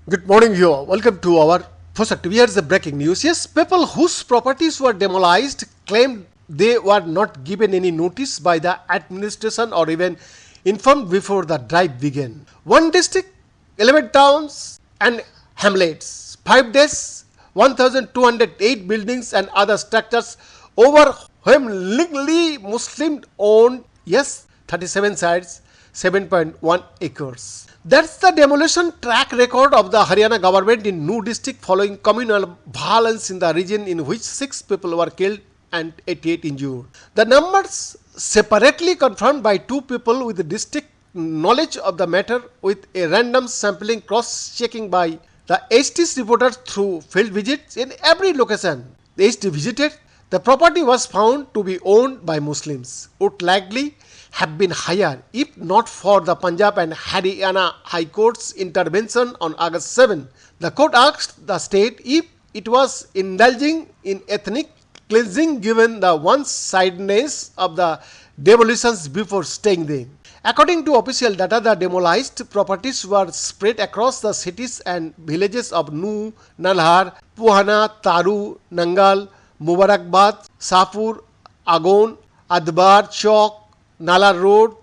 Good morning, you all. Welcome to our first activity. Here's the breaking news. Yes, people whose properties were demolished claimed they were not given any notice by the administration or even informed before the drive began. One district, 11 towns and hamlets, 5 days, 1,208 buildings and other structures overwhelmingly Muslim owned, yes, 37 sites, 7.1 acres. That's the demolition track record of the Haryana government in New district following communal violence in the region in which 6 people were killed and 88 injured. The numbers separately confirmed by 2 people with district knowledge of the matter with a random sampling cross-checking by the HT's reporters through field visits in every location. The HT visited. The property was found to be owned by Muslims. Would likely have been higher if not for the Punjab and Haryana High Court's intervention on August 7. The court asked the state if it was indulging in ethnic cleansing given the one-sidedness of the demolitions before staying there. According to official data, the demolished properties were spread across the cities and villages of Nu, Nalhar, Puhana, Taru, Nangal, Mubarakbad, Sapur, Agon, Adbar, Chowk, Nala Road,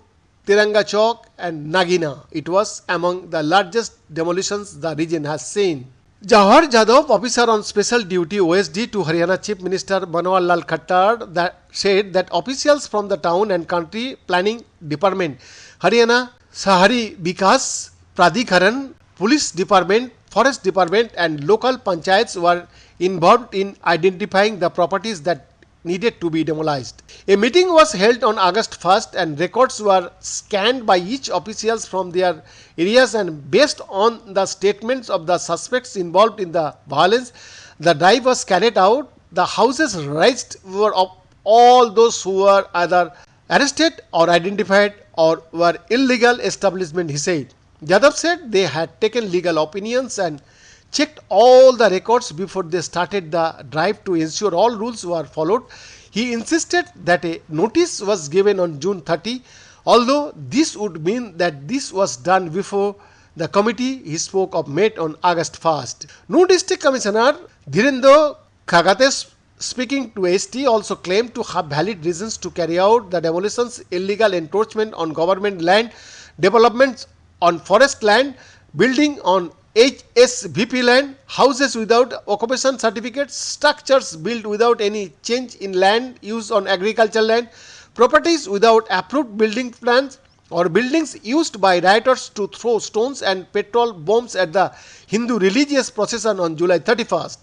Tiranga Chowk and Nagina. It was among the largest demolitions the region has seen. Jawahar Jadhav, officer on special duty OSD to Haryana Chief Minister Banwar Lal Khattar, said that officials from the town and country planning department, Haryana Sahari Vikas Pradhikaran, police department, forest department and local panchayats were involved in identifying the properties that needed to be demolished. A meeting was held on August 1st and records were scanned by each officials from their areas, and based on the statements of the suspects involved in the violence, the drive was carried out. The houses razed were of all those who were either arrested or identified or were illegal establishment, he said. Jadhav said they had taken legal opinions and checked all the records before they started the drive to ensure all rules were followed. He insisted that a notice was given on June 30, although this would mean that this was done before the committee he spoke of met on August 1st. New District Commissioner Dhirendra Khagate, speaking to ST, also claimed to have valid reasons to carry out the demolitions, illegal encroachment on government land, developments on forest land, building on HSVP land, houses without occupation certificates, structures built without any change in land use on agricultural land, properties without approved building plans, or buildings used by rioters to throw stones and petrol bombs at the Hindu religious procession on July 31st.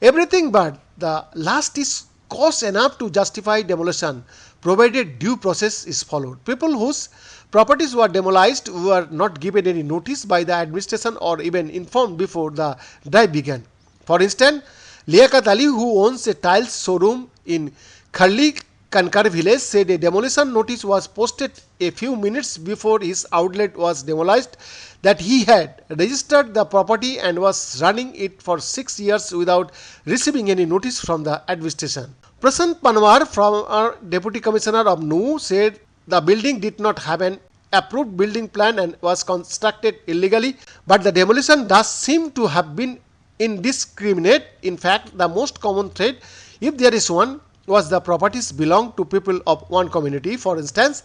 Everything but the last is cause enough to justify demolition, provided due process is followed. People whose properties were demolished were not given any notice by the administration or even informed before the drive began. For instance, Liaquat Ali, who owns a tiles showroom in Kharli Kankar village, said a demolition notice was posted a few minutes before his outlet was demolished, that he had registered the property and was running it for 6 years without receiving any notice from the administration. Prasant Panwar, from our Deputy Commissioner of Nu, said the building did not have an approved building plan and was constructed illegally, but the demolition does seem to have been indiscriminate. In fact, the most common threat, if there is one, was the properties belong to people of one community. For instance,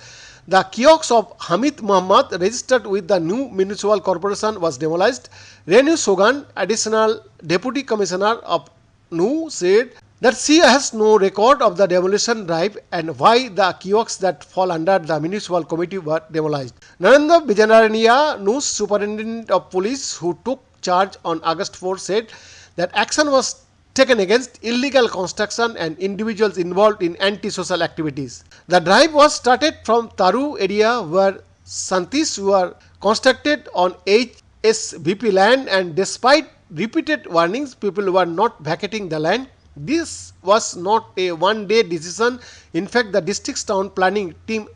the kiosk of Hamid Muhammad, registered with the new municipal corporation, was demolished. Renu Sogan, additional Deputy Commissioner of Nu, said that she has no record of the demolition drive and why the kiosks that fall under the municipal committee were demolished. Narendra Vijayanarania, Nu's Superintendent of Police, who took charge on August 4, said that action was taken against illegal construction and individuals involved in anti-social activities. The drive was started from Taru area where Santis were constructed on HSVP land, and despite repeated warnings, people were not vacating the land. This was not a one-day decision. In fact, the district's town planning team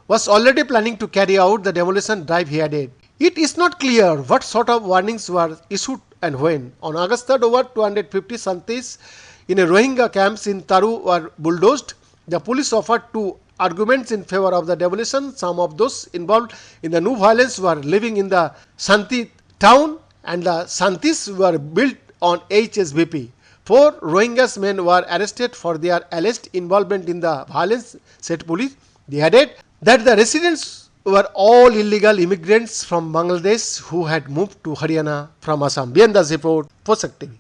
was already planning to carry out the demolition drive, he added. It is not clear what sort of warnings were issued and when. On August 3rd, over 250 Santis in a Rohingya camps in Taru were bulldozed. The police offered 2 arguments in favor of the demolition. Some of those involved in the new violence were living in the Santi town and the Santis were built on HSBP. 4 Rohingya men were arrested for their alleged involvement in the violence, said police. They added that the residents were all illegal immigrants from Bangladesh who had moved to Haryana from Assam. Biendas report, Posak TV.